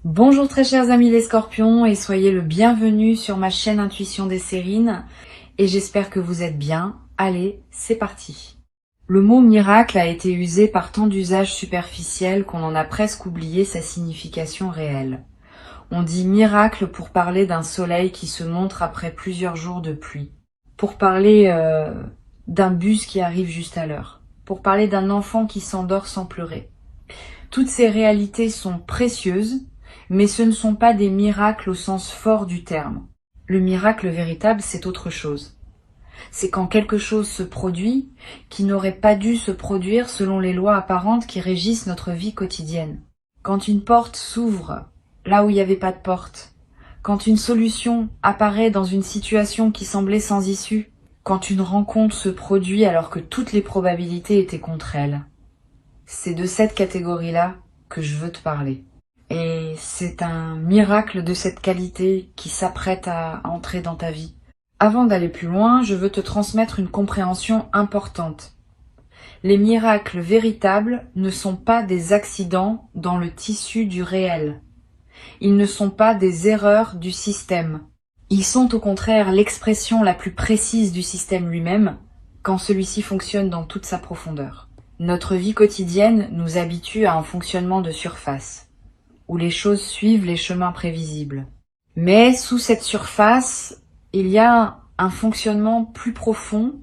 Bonjour très chers amis les scorpions et soyez le bienvenu sur ma chaîne Intuition des Sérines et j'espère que vous êtes bien. Allez, c'est parti. Le mot miracle a été usé par tant d'usages superficiels qu'on en a presque oublié sa signification réelle. On dit miracle pour parler d'un soleil qui se montre après plusieurs jours de pluie, pour parler d'un bus qui arrive juste à l'heure, pour parler d'un enfant qui s'endort sans pleurer. Toutes ces réalités sont précieuses, mais ce ne sont pas des miracles au sens fort du terme. Le miracle véritable, c'est autre chose. C'est quand quelque chose se produit qui n'aurait pas dû se produire selon les lois apparentes qui régissent notre vie quotidienne. Quand une porte s'ouvre là où il n'y avait pas de porte. Quand une solution apparaît dans une situation qui semblait sans issue. Quand une rencontre se produit alors que toutes les probabilités étaient contre elle. C'est de cette catégorie-là que je veux te parler. Et c'est un miracle de cette qualité qui s'apprête à entrer dans ta vie. Avant d'aller plus loin, je veux te transmettre une compréhension importante. Les miracles véritables ne sont pas des accidents dans le tissu du réel. Ils ne sont pas des erreurs du système. Ils sont au contraire l'expression la plus précise du système lui-même, quand celui-ci fonctionne dans toute sa profondeur. Notre vie quotidienne nous habitue à un fonctionnement de surface, où les choses suivent les chemins prévisibles. Mais sous cette surface, il y a un fonctionnement plus profond,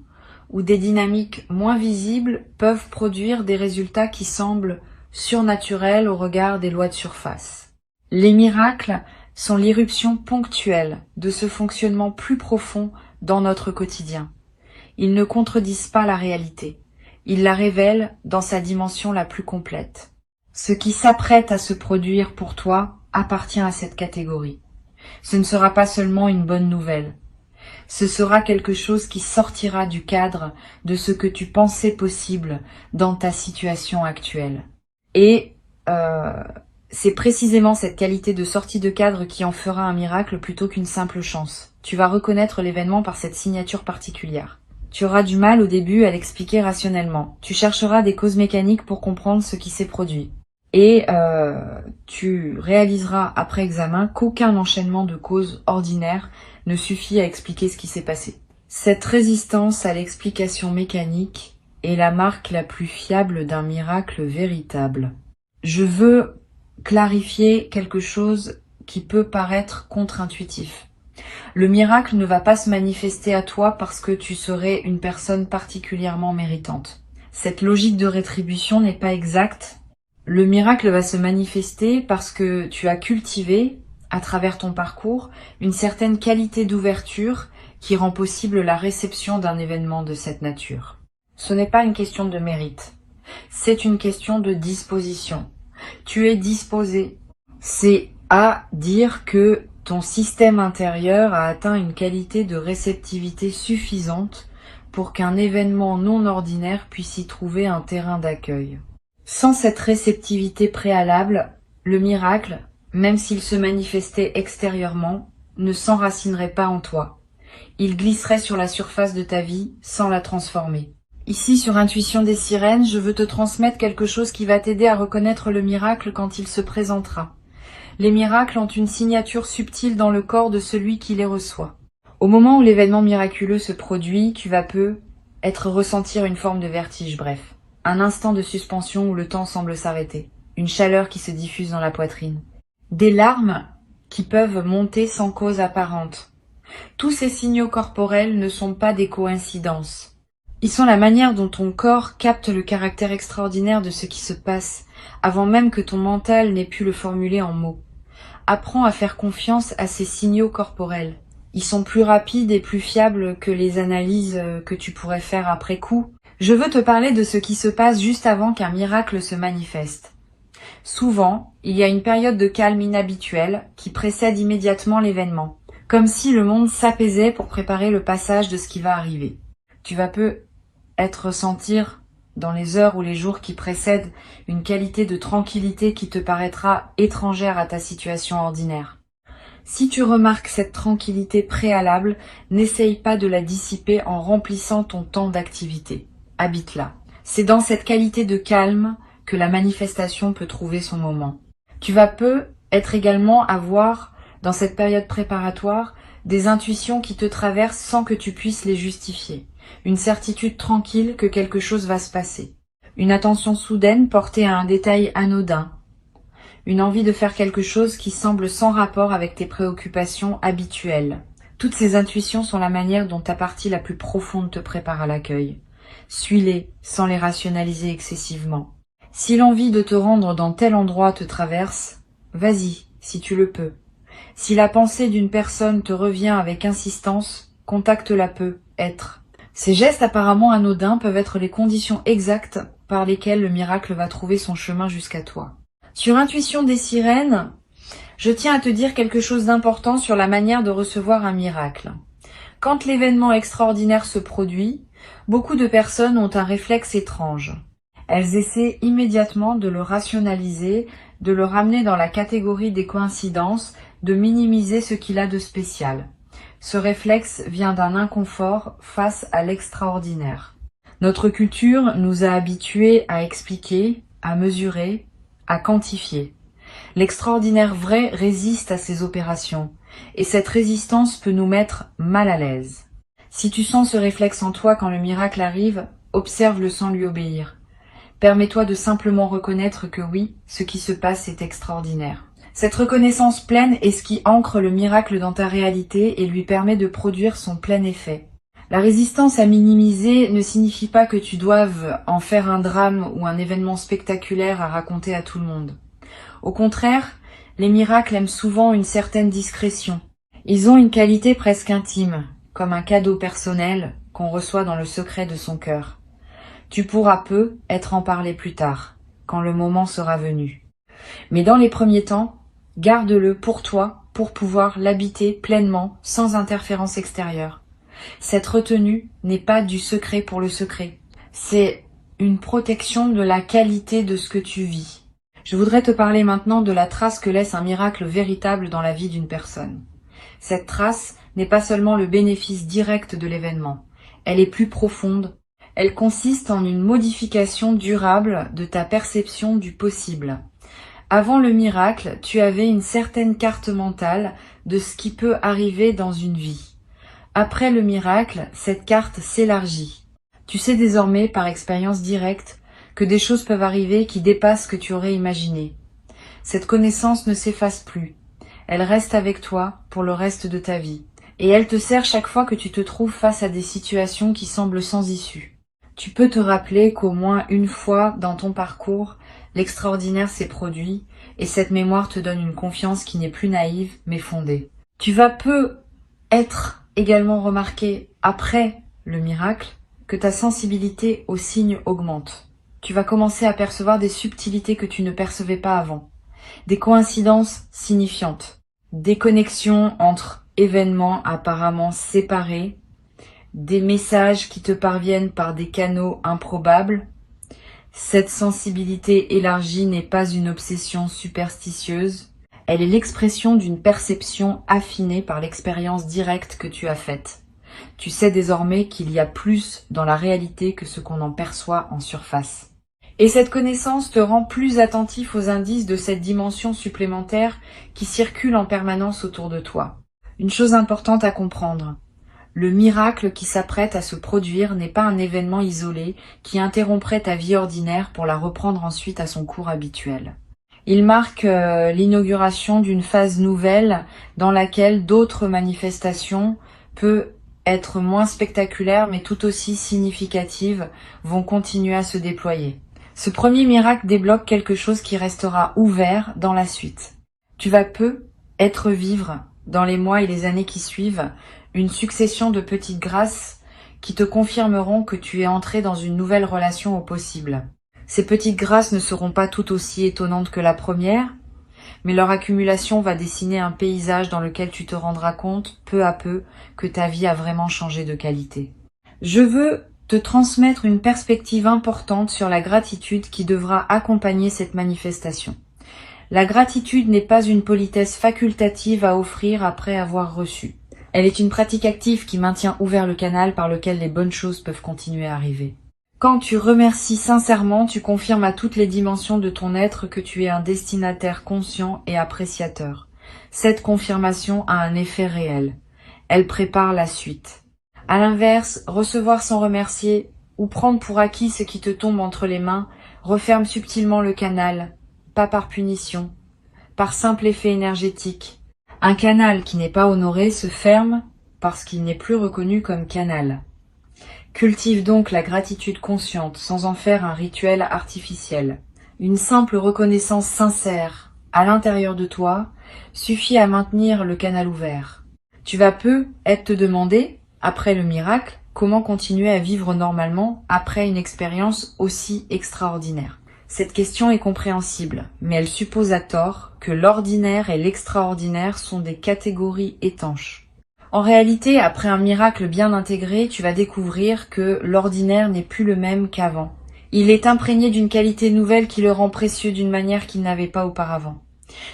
où des dynamiques moins visibles peuvent produire des résultats qui semblent surnaturels au regard des lois de surface. Les miracles sont l'irruption ponctuelle de ce fonctionnement plus profond dans notre quotidien. Ils ne contredisent pas la réalité. Ils la révèlent dans sa dimension la plus complète. Ce qui s'apprête à se produire pour toi appartient à cette catégorie. Ce ne sera pas seulement une bonne nouvelle. Ce sera quelque chose qui sortira du cadre de ce que tu pensais possible dans ta situation actuelle. Et c'est précisément cette qualité de sortie de cadre qui en fera un miracle plutôt qu'une simple chance. Tu vas reconnaître l'événement par cette signature particulière. Tu auras du mal au début à l'expliquer rationnellement. Tu chercheras des causes mécaniques pour comprendre ce qui s'est produit. Et tu réaliseras après examen qu'aucun enchaînement de causes ordinaires ne suffit à expliquer ce qui s'est passé. Cette résistance à l'explication mécanique est la marque la plus fiable d'un miracle véritable. Je veux clarifier quelque chose qui peut paraître contre-intuitif. Le miracle ne va pas se manifester à toi parce que tu serais une personne particulièrement méritante. Cette logique de rétribution n'est pas exacte. Le miracle va se manifester parce que tu as cultivé, à travers ton parcours, une certaine qualité d'ouverture qui rend possible la réception d'un événement de cette nature. Ce n'est pas une question de mérite, c'est une question de disposition. Tu es disposé. C'est à dire que ton système intérieur a atteint une qualité de réceptivité suffisante pour qu'un événement non ordinaire puisse y trouver un terrain d'accueil. Sans cette réceptivité préalable, le miracle, même s'il se manifestait extérieurement, ne s'enracinerait pas en toi. Il glisserait sur la surface de ta vie sans la transformer. Ici, sur Intuition des Sirènes, je veux te transmettre quelque chose qui va t'aider à reconnaître le miracle quand il se présentera. Les miracles ont une signature subtile dans le corps de celui qui les reçoit. Au moment où l'événement miraculeux se produit, tu vas ressentir une forme de vertige, bref. Un instant de suspension où le temps semble s'arrêter. Une chaleur qui se diffuse dans la poitrine. Des larmes qui peuvent monter sans cause apparente. Tous ces signaux corporels ne sont pas des coïncidences. Ils sont la manière dont ton corps capte le caractère extraordinaire de ce qui se passe, avant même que ton mental n'ait pu le formuler en mots. Apprends à faire confiance à ces signaux corporels. Ils sont plus rapides et plus fiables que les analyses que tu pourrais faire après coup. Je veux te parler de ce qui se passe juste avant qu'un miracle se manifeste. Souvent, il y a une période de calme inhabituelle qui précède immédiatement l'événement, comme si le monde s'apaisait pour préparer le passage de ce qui va arriver. Tu vas peut-être ressentir dans les heures ou les jours qui précèdent une qualité de tranquillité qui te paraîtra étrangère à ta situation ordinaire. Si tu remarques cette tranquillité préalable, n'essaye pas de la dissiper en remplissant ton temps d'activité. Habite-la. C'est dans cette qualité de calme que la manifestation peut trouver son moment. Tu vas être également avoir, dans cette période préparatoire, des intuitions qui te traversent sans que tu puisses les justifier. Une certitude tranquille que quelque chose va se passer. Une attention soudaine portée à un détail anodin. Une envie de faire quelque chose qui semble sans rapport avec tes préoccupations habituelles. Toutes ces intuitions sont la manière dont ta partie la plus profonde te prépare à l'accueil. Suis-les sans les rationaliser excessivement. Si l'envie de te rendre dans tel endroit te traverse, vas-y, si tu le peux. Si la pensée d'une personne te revient avec insistance, contacte-la peu, être. Ces gestes apparemment anodins peuvent être les conditions exactes par lesquelles le miracle va trouver son chemin jusqu'à toi. Sur Intuition des sirènes, je tiens à te dire quelque chose d'important sur la manière de recevoir un miracle. Quand l'événement extraordinaire se produit, beaucoup de personnes ont un réflexe étrange. Elles essaient immédiatement de le rationaliser, de le ramener dans la catégorie des coïncidences, de minimiser ce qu'il a de spécial. Ce réflexe vient d'un inconfort face à l'extraordinaire. Notre culture nous a habitués à expliquer, à mesurer, à quantifier. L'extraordinaire vrai résiste à ces opérations, et cette résistance peut nous mettre mal à l'aise. Si tu sens ce réflexe en toi quand le miracle arrive, observe-le sans lui obéir. Permets-toi de simplement reconnaître que oui, ce qui se passe est extraordinaire. Cette reconnaissance pleine est ce qui ancre le miracle dans ta réalité et lui permet de produire son plein effet. La résistance à minimiser ne signifie pas que tu doives en faire un drame ou un événement spectaculaire à raconter à tout le monde. Au contraire, les miracles aiment souvent une certaine discrétion. Ils ont une qualité presque intime, comme un cadeau personnel qu'on reçoit dans le secret de son cœur. Tu pourras peu être en parler plus tard, quand le moment sera venu. Mais dans les premiers temps, garde-le pour toi, pour pouvoir l'habiter pleinement, sans interférence extérieure. Cette retenue n'est pas du secret pour le secret. C'est une protection de la qualité de ce que tu vis. Je voudrais te parler maintenant de la trace que laisse un miracle véritable dans la vie d'une personne. Cette trace n'est pas seulement le bénéfice direct de l'événement. Elle est plus profonde. Elle consiste en une modification durable de ta perception du possible. Avant le miracle, tu avais une certaine carte mentale de ce qui peut arriver dans une vie. Après le miracle, cette carte s'élargit. Tu sais désormais, par expérience directe, que des choses peuvent arriver qui dépassent ce que tu aurais imaginé. Cette connaissance ne s'efface plus. Elle reste avec toi pour le reste de ta vie. Et elle te sert chaque fois que tu te trouves face à des situations qui semblent sans issue. Tu peux te rappeler qu'au moins une fois dans ton parcours, l'extraordinaire s'est produit et cette mémoire te donne une confiance qui n'est plus naïve mais fondée. Tu vas peu être également remarqué après le miracle que ta sensibilité aux signes augmente. Tu vas commencer à percevoir des subtilités que tu ne percevais pas avant, des coïncidences signifiantes, des connexions entre événements apparemment séparés, des messages qui te parviennent par des canaux improbables. Cette sensibilité élargie n'est pas une obsession superstitieuse, elle est l'expression d'une perception affinée par l'expérience directe que tu as faite. Tu sais désormais qu'il y a plus dans la réalité que ce qu'on en perçoit en surface. Et cette connaissance te rend plus attentif aux indices de cette dimension supplémentaire qui circule en permanence autour de toi. Une chose importante à comprendre. Le miracle qui s'apprête à se produire n'est pas un événement isolé qui interromprait ta vie ordinaire pour la reprendre ensuite à son cours habituel. Il marque l'inauguration d'une phase nouvelle dans laquelle d'autres manifestations, peut être moins spectaculaires mais tout aussi significatives, vont continuer à se déployer. Ce premier miracle débloque quelque chose qui restera ouvert dans la suite. Tu vas peu être vivre, dans les mois et les années qui suivent, une succession de petites grâces qui te confirmeront que tu es entré dans une nouvelle relation au possible. Ces petites grâces ne seront pas tout aussi étonnantes que la première, mais leur accumulation va dessiner un paysage dans lequel tu te rendras compte, peu à peu, que ta vie a vraiment changé de qualité. Je veux te transmettre une perspective importante sur la gratitude qui devra accompagner cette manifestation. La gratitude n'est pas une politesse facultative à offrir après avoir reçu. Elle est une pratique active qui maintient ouvert le canal par lequel les bonnes choses peuvent continuer à arriver. Quand tu remercies sincèrement, tu confirmes à toutes les dimensions de ton être que tu es un destinataire conscient et appréciateur. Cette confirmation a un effet réel. Elle prépare la suite. À l'inverse, recevoir sans remercier ou prendre pour acquis ce qui te tombe entre les mains referme subtilement le canal, pas par punition, par simple effet énergétique. Un canal qui n'est pas honoré se ferme parce qu'il n'est plus reconnu comme canal. Cultive donc la gratitude consciente sans en faire un rituel artificiel. Une simple reconnaissance sincère à l'intérieur de toi suffit à maintenir le canal ouvert. Tu vas peut-être te demander, après le miracle, comment continuer à vivre normalement après une expérience aussi extraordinaire. Cette question est compréhensible, mais elle suppose à tort que l'ordinaire et l'extraordinaire sont des catégories étanches. En réalité, après un miracle bien intégré, tu vas découvrir que l'ordinaire n'est plus le même qu'avant. Il est imprégné d'une qualité nouvelle qui le rend précieux d'une manière qu'il n'avait pas auparavant.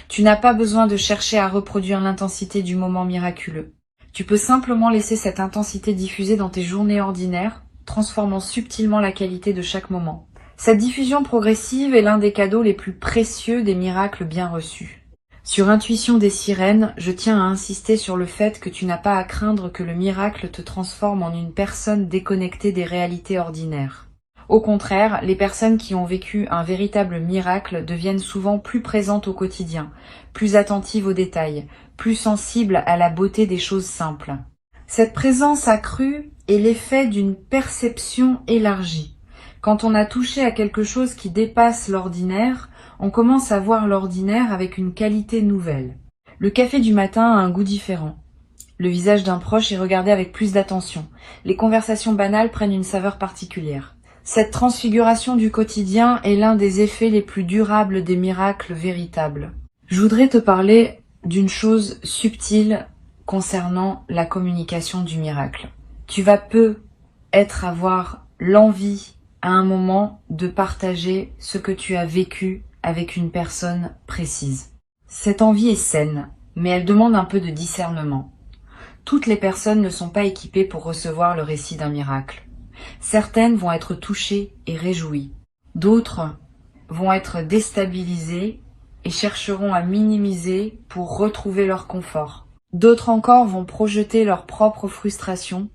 Tu n'as pas besoin de chercher à reproduire l'intensité du moment miraculeux. Tu peux simplement laisser cette intensité diffuser dans tes journées ordinaires, transformant subtilement la qualité de chaque moment. Cette diffusion progressive est l'un des cadeaux les plus précieux des miracles bien reçus. Sur Intuition des sirènes, je tiens à insister sur le fait que tu n'as pas à craindre que le miracle te transforme en une personne déconnectée des réalités ordinaires. Au contraire, les personnes qui ont vécu un véritable miracle deviennent souvent plus présentes au quotidien, plus attentives aux détails, plus sensibles à la beauté des choses simples. Cette présence accrue est l'effet d'une perception élargie. Quand on a touché à quelque chose qui dépasse l'ordinaire, on commence à voir l'ordinaire avec une qualité nouvelle. Le café du matin a un goût différent. Le visage d'un proche est regardé avec plus d'attention. Les conversations banales prennent une saveur particulière. Cette transfiguration du quotidien est l'un des effets les plus durables des miracles véritables. Je voudrais te parler d'une chose subtile concernant la communication du miracle. Tu vas peut-être avoir l'envie à un moment de partager ce que tu as vécu avec une personne précise. Cette envie est saine, mais elle demande un peu de discernement. Toutes les personnes ne sont pas équipées pour recevoir le récit d'un miracle. Certaines vont être touchées et réjouies. D'autres vont être déstabilisées et chercheront à minimiser pour retrouver leur confort. D'autres encore vont projeter leur propre frustration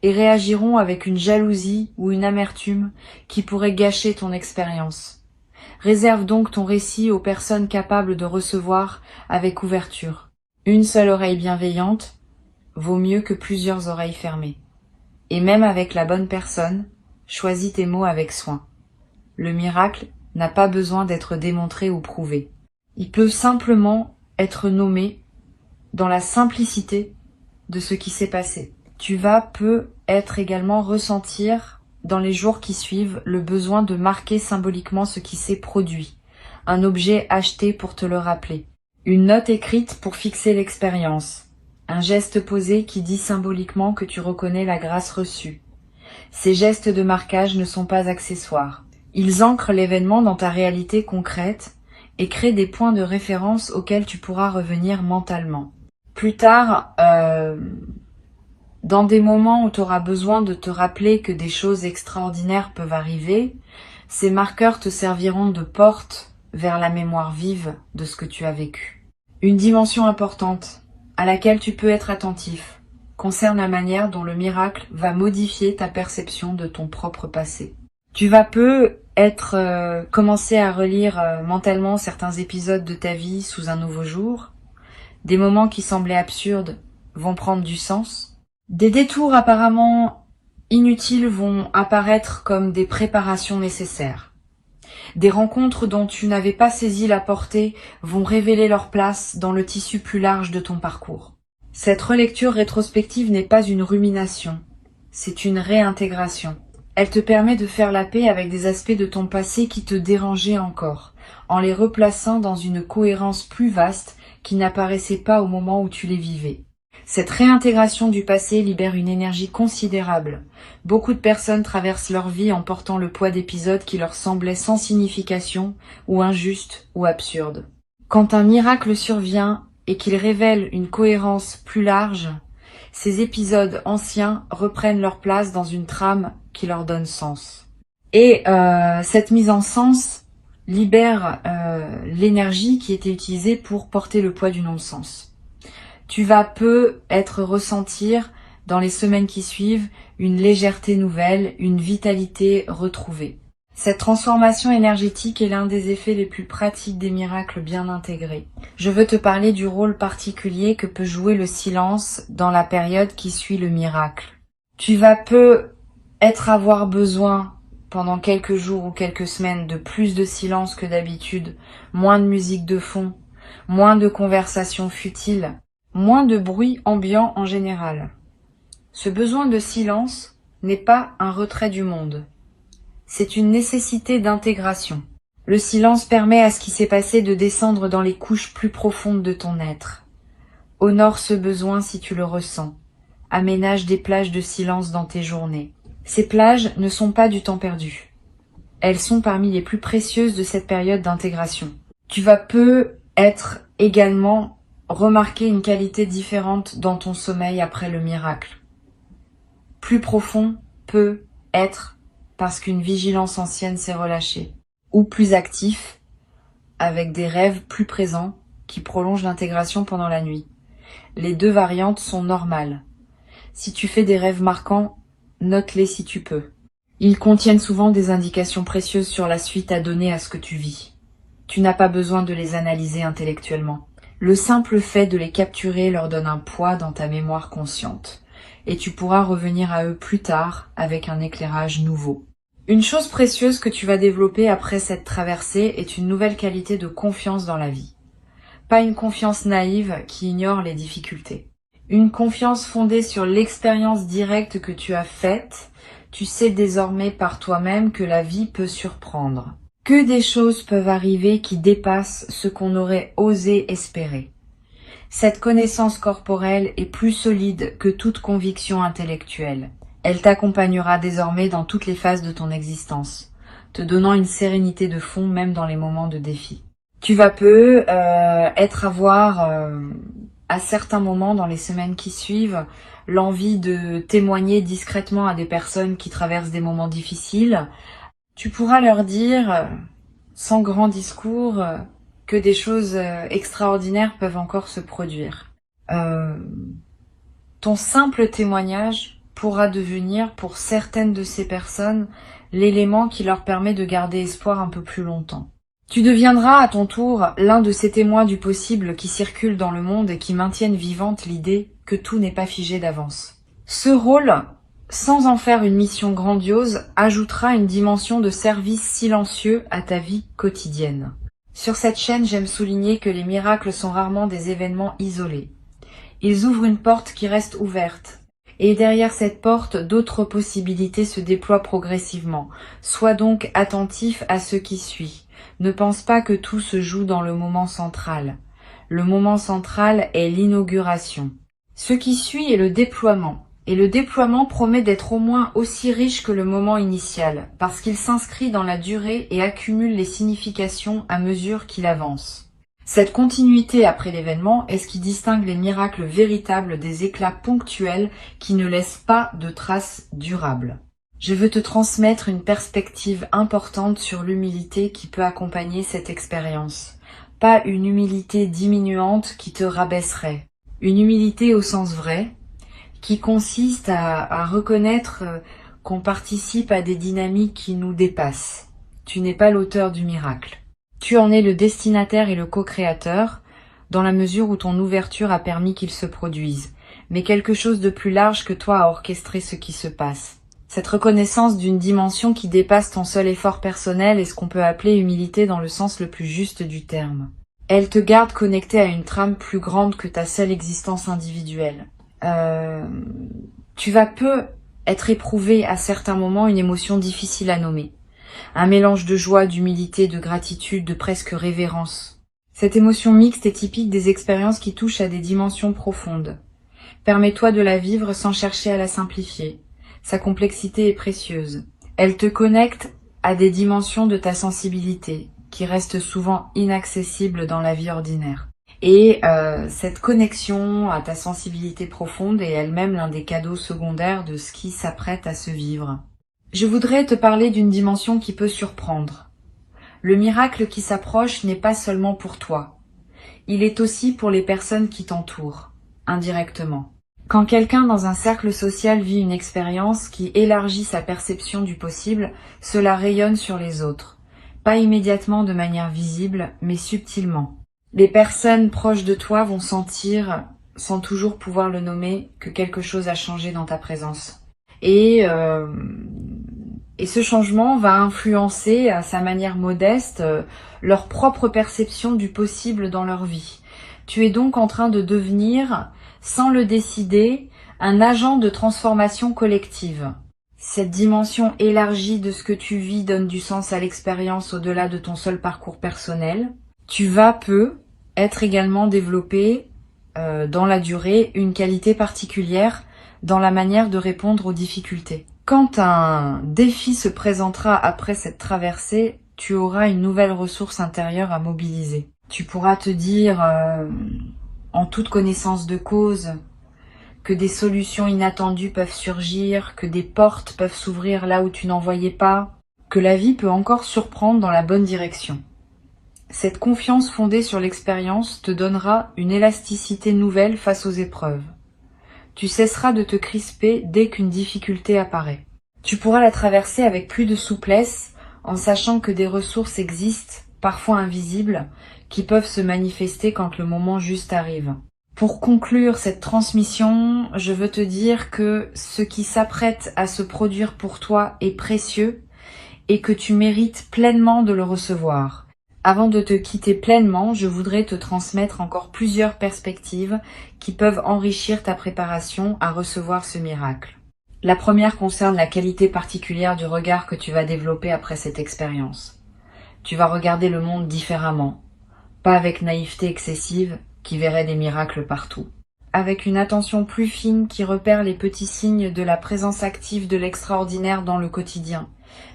et réagiront avec une jalousie ou une amertume qui pourrait gâcher ton expérience. Réserve donc ton récit aux personnes capables de recevoir avec ouverture. Une seule oreille bienveillante vaut mieux que plusieurs oreilles fermées. Et même avec la bonne personne, choisis tes mots avec soin. Le miracle n'a pas besoin d'être démontré ou prouvé. Il peut simplement être nommé dans la simplicité de ce qui s'est passé. Tu vas peut-être également ressentir dans les jours qui suivent le besoin de marquer symboliquement ce qui s'est produit, un objet acheté pour te le rappeler, une note écrite pour fixer l'expérience, un geste posé qui dit symboliquement que tu reconnais la grâce reçue. Ces gestes de marquage ne sont pas accessoires. Ils ancrent l'événement dans ta réalité concrète et créent des points de référence auxquels tu pourras revenir mentalement. Plus tard, dans des moments où tu auras besoin de te rappeler que des choses extraordinaires peuvent arriver, ces marqueurs te serviront de porte vers la mémoire vive de ce que tu as vécu. Une dimension importante à laquelle tu peux être attentif concerne la manière dont le miracle va modifier ta perception de ton propre passé. Tu vas peut-être commencer à relire mentalement certains épisodes de ta vie sous un nouveau jour. Des moments qui semblaient absurdes vont prendre du sens. Des détours apparemment inutiles vont apparaître comme des préparations nécessaires. Des rencontres dont tu n'avais pas saisi la portée vont révéler leur place dans le tissu plus large de ton parcours. Cette relecture rétrospective n'est pas une rumination, c'est une réintégration. Elle te permet de faire la paix avec des aspects de ton passé qui te dérangeaient encore, en les replaçant dans une cohérence plus vaste qui n'apparaissait pas au moment où tu les vivais. Cette réintégration du passé libère une énergie considérable. Beaucoup de personnes traversent leur vie en portant le poids d'épisodes qui leur semblaient sans signification, ou injustes, ou absurdes. Quand un miracle survient et qu'il révèle une cohérence plus large, ces épisodes anciens reprennent leur place dans une trame qui leur donne sens. Et cette mise en sens libère l'énergie qui était utilisée pour porter le poids du non-sens. Tu vas peut-être ressentir dans les semaines qui suivent une légèreté nouvelle, une vitalité retrouvée. Cette transformation énergétique est l'un des effets les plus pratiques des miracles bien intégrés. Je veux te parler du rôle particulier que peut jouer le silence dans la période qui suit le miracle. Tu vas peut-être avoir besoin pendant quelques jours ou quelques semaines de plus de silence que d'habitude, moins de musique de fond, moins de conversations futiles, moins de bruit ambiant en général. Ce besoin de silence n'est pas un retrait du monde. C'est une nécessité d'intégration. Le silence permet à ce qui s'est passé de descendre dans les couches plus profondes de ton être. Honore ce besoin si tu le ressens. Aménage des plages de silence dans tes journées. Ces plages ne sont pas du temps perdu. Elles sont parmi les plus précieuses de cette période d'intégration. Tu vas peut-être également remarquer une qualité différente dans ton sommeil après le miracle. Plus profond peut être parce qu'une vigilance ancienne s'est relâchée, ou plus actif, avec des rêves plus présents qui prolongent l'intégration pendant la nuit. Les deux variantes sont normales. Si tu fais des rêves marquants, note-les si tu peux. Ils contiennent souvent des indications précieuses sur la suite à donner à ce que tu vis. Tu n'as pas besoin de les analyser intellectuellement. Le simple fait de les capturer leur donne un poids dans ta mémoire consciente. Et tu pourras revenir à eux plus tard avec un éclairage nouveau. Une chose précieuse que tu vas développer après cette traversée est une nouvelle qualité de confiance dans la vie. Pas une confiance naïve qui ignore les difficultés. Une confiance fondée sur l'expérience directe que tu as faite. Tu sais désormais par toi-même que la vie peut surprendre. Que des choses peuvent arriver qui dépassent ce qu'on aurait osé espérer. Cette connaissance corporelle est plus solide que toute conviction intellectuelle. Elle t'accompagnera désormais dans toutes les phases de ton existence, te donnant une sérénité de fond même dans les moments de défi. Tu vas peut-être avoir, à certains moments dans les semaines qui suivent, l'envie de témoigner discrètement à des personnes qui traversent des moments difficiles. Tu pourras leur dire, sans grand discours, que des choses extraordinaires peuvent encore se produire. Ton simple témoignage pourra devenir, pour certaines de ces personnes, l'élément qui leur permet de garder espoir un peu plus longtemps. Tu deviendras à ton tour l'un de ces témoins du possible qui circulent dans le monde et qui maintiennent vivante l'idée que tout n'est pas figé d'avance. Ce rôle, sans en faire une mission grandiose, ajoutera une dimension de service silencieux à ta vie quotidienne. Sur cette chaîne, j'aime souligner que les miracles sont rarement des événements isolés. Ils ouvrent une porte qui reste ouverte. Et derrière cette porte, d'autres possibilités se déploient progressivement. Sois donc attentif à ce qui suit. Ne pense pas que tout se joue dans le moment central. Le moment central est l'inauguration. Ce qui suit est le déploiement. Et le déploiement promet d'être au moins aussi riche que le moment initial, parce qu'il s'inscrit dans la durée et accumule les significations à mesure qu'il avance. Cette continuité après l'événement est ce qui distingue les miracles véritables des éclats ponctuels qui ne laissent pas de traces durables. Je veux te transmettre une perspective importante sur l'humilité qui peut accompagner cette expérience. Pas une humilité diminuante qui te rabaisserait. Une humilité au sens vrai, qui consiste à reconnaître qu'on participe à des dynamiques qui nous dépassent. Tu n'es pas l'auteur du miracle. Tu en es le destinataire et le co-créateur, dans la mesure où ton ouverture a permis qu'il se produise. Mais quelque chose de plus large que toi a orchestré ce qui se passe. Cette reconnaissance d'une dimension qui dépasse ton seul effort personnel est ce qu'on peut appeler humilité dans le sens le plus juste du terme. Elle te garde connecté à une trame plus grande que ta seule existence individuelle. Tu vas être éprouvé à certains moments une émotion difficile à nommer. Un mélange de joie, d'humilité, de gratitude, de presque révérence. Cette émotion mixte est typique des expériences qui touchent à des dimensions profondes. Permets-toi de la vivre sans chercher à la simplifier. Sa complexité est précieuse. Elle te connecte à des dimensions de ta sensibilité, qui restent souvent inaccessibles dans la vie ordinaire. Et cette connexion à ta sensibilité profonde est elle-même l'un des cadeaux secondaires de ce qui s'apprête à se vivre. Je voudrais te parler d'une dimension qui peut surprendre. Le miracle qui s'approche n'est pas seulement pour toi. Il est aussi pour les personnes qui t'entourent, indirectement. Quand quelqu'un dans un cercle social vit une expérience qui élargit sa perception du possible, cela rayonne sur les autres. Pas immédiatement de manière visible, mais subtilement. Les personnes proches de toi vont sentir, sans toujours pouvoir le nommer, que quelque chose a changé dans ta présence. Et ce changement va influencer à sa manière modeste leur propre perception du possible dans leur vie. Tu es donc en train de devenir, sans le décider, un agent de transformation collective. Cette dimension élargie de ce que tu vis donne du sens à l'expérience au-delà de ton seul parcours personnel. Tu vas être également développé dans la durée une qualité particulière dans la manière de répondre aux difficultés. Quand un défi se présentera après cette traversée, tu auras une nouvelle ressource intérieure à mobiliser. Tu pourras te dire, en toute connaissance de cause, que des solutions inattendues peuvent surgir, que des portes peuvent s'ouvrir là où tu n'en voyais pas, que la vie peut encore surprendre dans la bonne direction. Cette confiance fondée sur l'expérience te donnera une élasticité nouvelle face aux épreuves. Tu cesseras de te crisper dès qu'une difficulté apparaît. Tu pourras la traverser avec plus de souplesse en sachant que des ressources existent, parfois invisibles, qui peuvent se manifester quand le moment juste arrive. Pour conclure cette transmission, je veux te dire que ce qui s'apprête à se produire pour toi est précieux et que tu mérites pleinement de le recevoir. Avant de te quitter pleinement, je voudrais te transmettre encore plusieurs perspectives qui peuvent enrichir ta préparation à recevoir ce miracle. La première concerne la qualité particulière du regard que tu vas développer après cette expérience. Tu vas regarder le monde différemment, pas avec naïveté excessive qui verrait des miracles partout, avec une attention plus fine qui repère les petits signes de la présence active de l'extraordinaire dans le quotidien.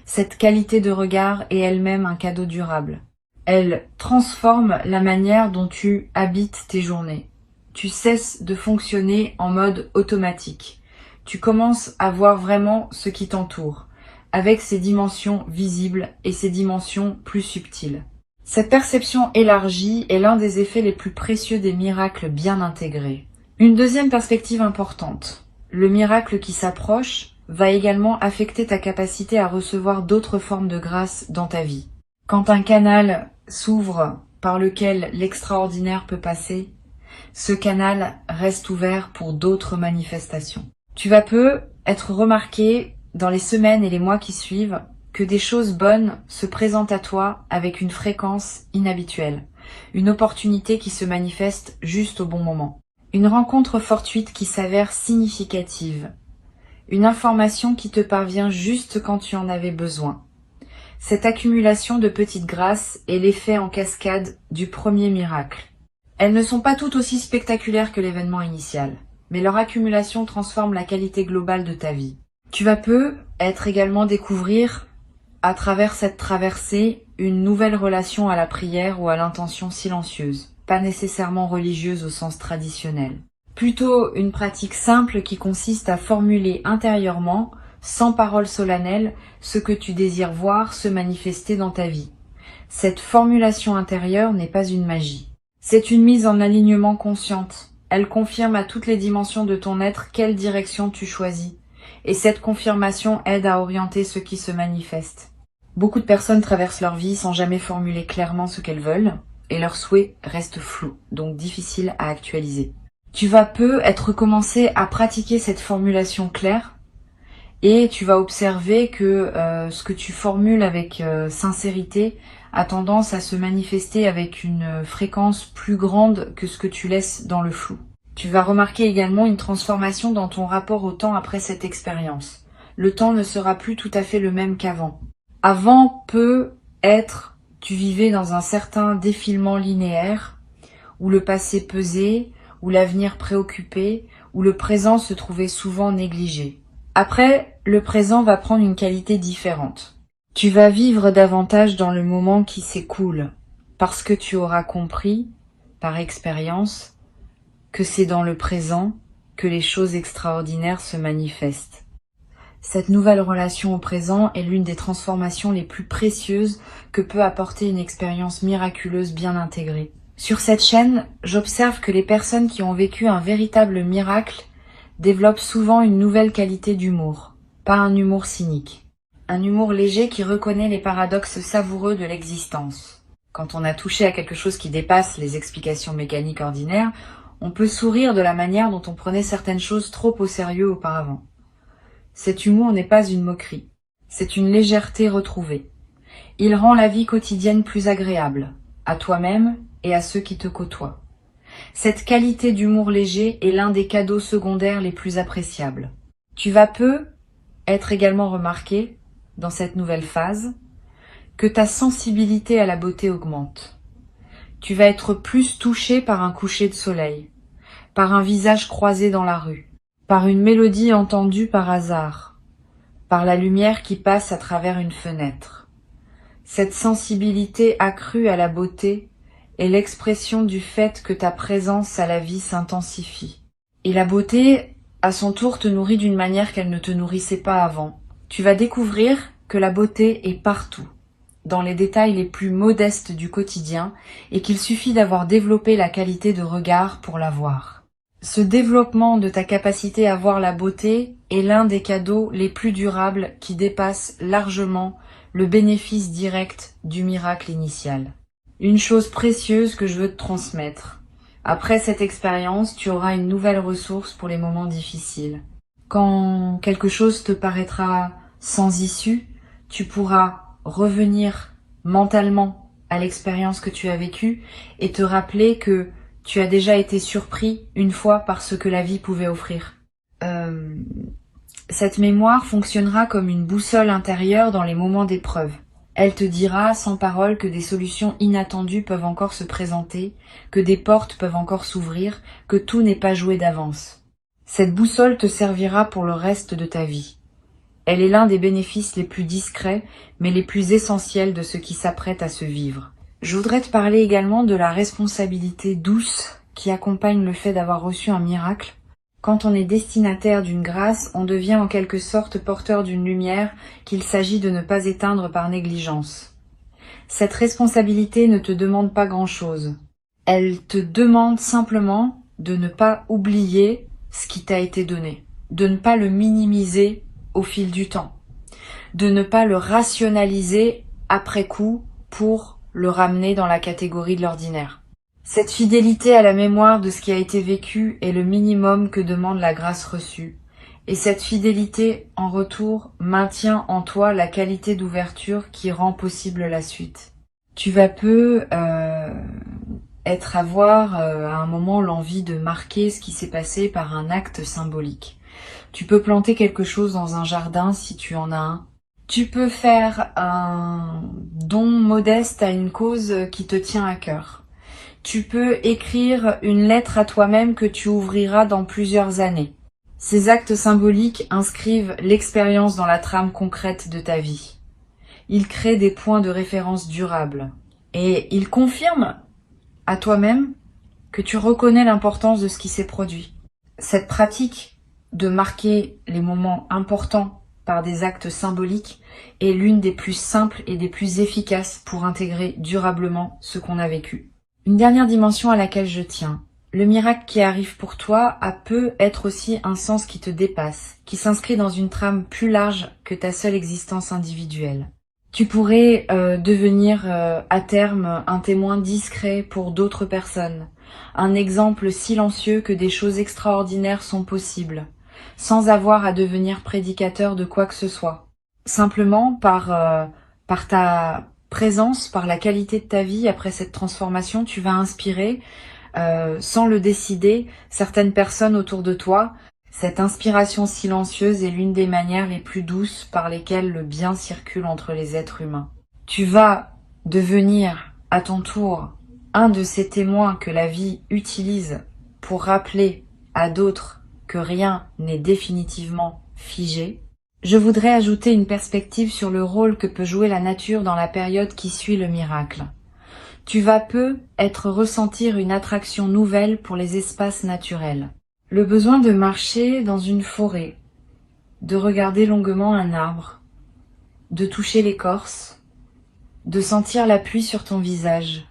Cette qualité de regard est elle-même un cadeau durable. Elle transforme la manière dont tu habites tes journées. Tu cesses de fonctionner en mode automatique. Tu commences à voir vraiment ce qui t'entoure, avec ses dimensions visibles et ses dimensions plus subtiles. Cette perception élargie est l'un des effets les plus précieux des miracles bien intégrés. Une deuxième perspective importante. Le miracle qui s'approche va également affecter ta capacité à recevoir d'autres formes de grâce dans ta vie. Quand un canal s'ouvre par lequel l'extraordinaire peut passer, ce canal reste ouvert pour d'autres manifestations. Tu vas être remarqué dans les semaines et les mois qui suivent que des choses bonnes se présentent à toi avec une fréquence inhabituelle, une opportunité qui se manifeste juste au bon moment, une rencontre fortuite qui s'avère significative, une information qui te parvient juste quand tu en avais besoin. Cette accumulation de petites grâces est l'effet en cascade du premier miracle. Elles ne sont pas toutes aussi spectaculaires que l'événement initial, mais leur accumulation transforme la qualité globale de ta vie. Tu vas être également découvrir, à travers cette traversée, une nouvelle relation à la prière ou à l'intention silencieuse, pas nécessairement religieuse au sens traditionnel. Plutôt une pratique simple qui consiste à formuler intérieurement, sans parole solennelle, ce que tu désires voir se manifester dans ta vie. Cette formulation intérieure n'est pas une magie. C'est une mise en alignement consciente. Elle confirme à toutes les dimensions de ton être quelle direction tu choisis. Et cette confirmation aide à orienter ce qui se manifeste. Beaucoup de personnes traversent leur vie sans jamais formuler clairement ce qu'elles veulent, et leurs souhaits restent flous, donc difficiles à actualiser. Tu vas être commencé à pratiquer cette formulation claire, et tu vas observer que ce que tu formules avec sincérité a tendance à se manifester avec une fréquence plus grande que ce que tu laisses dans le flou. Tu vas remarquer également une transformation dans ton rapport au temps après cette expérience. Le temps ne sera plus tout à fait le même qu'avant. Avant tu vivais dans un certain défilement linéaire, où le passé pesait, où l'avenir préoccupait, où le présent se trouvait souvent négligé. Après, le présent va prendre une qualité différente. Tu vas vivre davantage dans le moment qui s'écoule, parce que tu auras compris, par expérience, que c'est dans le présent que les choses extraordinaires se manifestent. Cette nouvelle relation au présent est l'une des transformations les plus précieuses que peut apporter une expérience miraculeuse bien intégrée. Sur cette chaîne, j'observe que les personnes qui ont vécu un véritable miracle développent souvent une nouvelle qualité d'humour, pas un humour cynique. Un humour léger qui reconnaît les paradoxes savoureux de l'existence. Quand on a touché à quelque chose qui dépasse les explications mécaniques ordinaires, on peut sourire de la manière dont on prenait certaines choses trop au sérieux auparavant. Cet humour n'est pas une moquerie, c'est une légèreté retrouvée. Il rend la vie quotidienne plus agréable, à toi-même et à ceux qui te côtoient. Cette qualité d'humour léger est l'un des cadeaux secondaires les plus appréciables. Tu vas peu être également remarqué, dans cette nouvelle phase, que ta sensibilité à la beauté augmente. Tu vas être plus touché par un coucher de soleil, par un visage croisé dans la rue, par une mélodie entendue par hasard, par la lumière qui passe à travers une fenêtre. Cette sensibilité accrue à la beauté est l'expression du fait que ta présence à la vie s'intensifie. Et la beauté, à son tour, te nourrit d'une manière qu'elle ne te nourrissait pas avant. Tu vas découvrir que la beauté est partout, dans les détails les plus modestes du quotidien, et qu'il suffit d'avoir développé la qualité de regard pour la voir. Ce développement de ta capacité à voir la beauté est l'un des cadeaux les plus durables qui dépassent largement le bénéfice direct du miracle initial. Une chose précieuse que je veux te transmettre. Après cette expérience, tu auras une nouvelle ressource pour les moments difficiles. Quand quelque chose te paraîtra sans issue, tu pourras revenir mentalement à l'expérience que tu as vécue et te rappeler que tu as déjà été surpris une fois par ce que la vie pouvait offrir. Cette mémoire fonctionnera comme une boussole intérieure dans les moments d'épreuve. Elle te dira sans parole que des solutions inattendues peuvent encore se présenter, que des portes peuvent encore s'ouvrir, que tout n'est pas joué d'avance. Cette boussole te servira pour le reste de ta vie. Elle est l'un des bénéfices les plus discrets, mais les plus essentiels de ce qui s'apprête à se vivre. Je voudrais te parler également de la responsabilité douce qui accompagne le fait d'avoir reçu un miracle. Quand on est destinataire d'une grâce, on devient en quelque sorte porteur d'une lumière qu'il s'agit de ne pas éteindre par négligence. Cette responsabilité ne te demande pas grand-chose. Elle te demande simplement de ne pas oublier ce qui t'a été donné, de ne pas le minimiser au fil du temps, de ne pas le rationaliser après coup pour le ramener dans la catégorie de l'ordinaire. Cette fidélité à la mémoire de ce qui a été vécu est le minimum que demande la grâce reçue. Et cette fidélité, en retour, maintient en toi la qualité d'ouverture qui rend possible la suite. Tu vas peu avoir à un moment l'envie de marquer ce qui s'est passé par un acte symbolique. Tu peux planter quelque chose dans un jardin si tu en as un. Tu peux faire un don modeste à une cause qui te tient à cœur. Tu peux écrire une lettre à toi-même que tu ouvriras dans plusieurs années. Ces actes symboliques inscrivent l'expérience dans la trame concrète de ta vie. Ils créent des points de référence durables. Et ils confirment à toi-même que tu reconnais l'importance de ce qui s'est produit. Cette pratique de marquer les moments importants par des actes symboliques est l'une des plus simples et des plus efficaces pour intégrer durablement ce qu'on a vécu. Une dernière dimension à laquelle je tiens. Le miracle qui arrive pour toi peut être aussi un sens qui te dépasse, qui s'inscrit dans une trame plus large que ta seule existence individuelle. Tu pourrais devenir à terme un témoin discret pour d'autres personnes, un exemple silencieux que des choses extraordinaires sont possibles, sans avoir à devenir prédicateur de quoi que ce soit. Simplement par ta présence, par la qualité de ta vie après cette transformation, tu vas inspirer, sans le décider, certaines personnes autour de toi. Cette inspiration silencieuse est l'une des manières les plus douces par lesquelles le bien circule entre les êtres humains. Tu vas devenir, à ton tour, un de ces témoins que la vie utilise pour rappeler à d'autres que rien n'est définitivement figé. Je voudrais ajouter une perspective sur le rôle que peut jouer la nature dans la période qui suit le miracle. Tu vas peu ressentir une attraction nouvelle pour les espaces naturels. Le besoin de marcher dans une forêt, de regarder longuement un arbre, de toucher l'écorce, de sentir la pluie sur ton visage.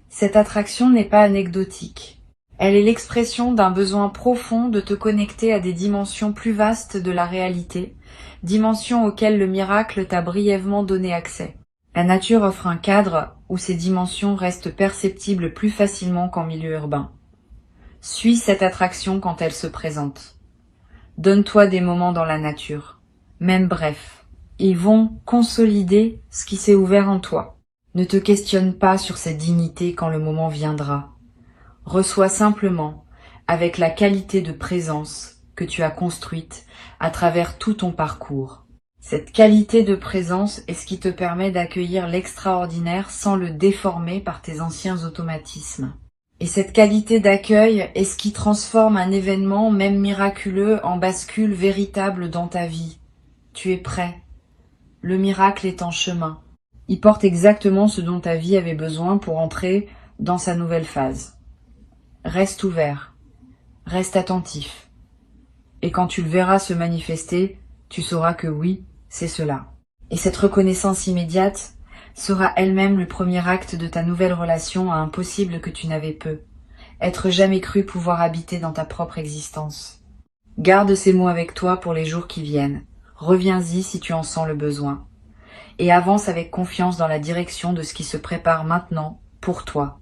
Cette attraction n'est pas anecdotique. Elle est l'expression d'un besoin profond de te connecter à des dimensions plus vastes de la réalité, dimensions auxquelles le miracle t'a brièvement donné accès. La nature offre un cadre où ces dimensions restent perceptibles plus facilement qu'en milieu urbain. Suis cette attraction quand elle se présente. Donne-toi des moments dans la nature, même brefs. Ils vont consolider ce qui s'est ouvert en toi. Ne te questionne pas sur cette dignité quand le moment viendra. Reçois simplement, avec la qualité de présence que tu as construite à travers tout ton parcours. Cette qualité de présence est ce qui te permet d'accueillir l'extraordinaire sans le déformer par tes anciens automatismes. Et cette qualité d'accueil est ce qui transforme un événement, même miraculeux, en bascule véritable dans ta vie. Tu es prêt. Le miracle est en chemin. Il porte exactement ce dont ta vie avait besoin pour entrer dans sa nouvelle phase. Reste ouvert. Reste attentif. Et quand tu le verras se manifester, tu sauras que oui, c'est cela. Et cette reconnaissance immédiate sera elle-même le premier acte de ta nouvelle relation à un possible que tu n'avais peu. Être jamais cru pouvoir habiter dans ta propre existence. Garde ces mots avec toi pour les jours qui viennent. Reviens-y si tu en sens le besoin. Et avance avec confiance dans la direction de ce qui se prépare maintenant pour toi.